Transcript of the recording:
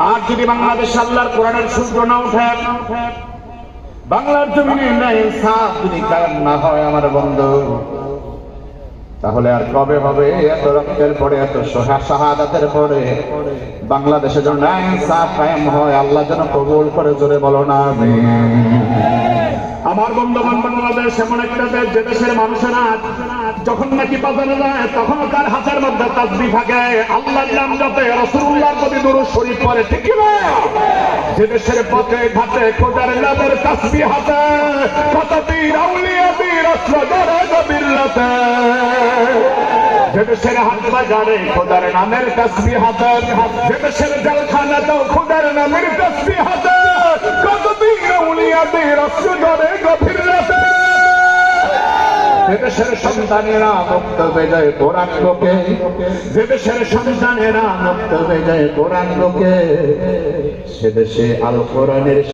আর যদি বাংলাদেশে আল্লাহর কোরআনের সূত্র না উঠে, বাংলার জমিনে ন্যায় ইনসাফ যদি কায়েম না হয় আমার বন্ধু, তাহলে আর কবে হবে এত রক্তের পরে, এত শাহাদাতের পরে বাংলাদেশে যেন ন্যায় ইনসাফ কায়েম হয়, আল্লাহ যেন কবুল করে, জোরে বলো না আমিন। আমার বন্ধুগণ, বাংলাদেশ এমন একটা দেশ যে দেশের মানুষেরা যখন নাকি বাজারে যায় তখন তার হাতের মধ্যে তাসবিহ থাকে, আল্লাহর নাম জপে, রাসূলুল্লাহর প্রতি দুরূদ শরীফ পড়ে, ঠিক কি না? যে দেশের পথে ঘাটে খোদার নামের তাসবিহ হাতে, কত বীর আউলিয়া বীর অস্ত্র ধরে গভীরতে। যে দেশের হাট বাজারে খোদার নামের তাসবিহ হাতে, যে দেশের জেলখানাতেও খোদার নামের তাসবিহ হাতে, কত বীর আউলিয়া বীর অস্ত্র ধরে গভীরতে। যে দেশের সন্তানেরা মুক্ত হয়ে যায় কোরআন লোকে, যে দেশের সন্তানেরা মুক্ত হয়ে যায় কোরআন লোকে, সে দেশে আল কোরআনের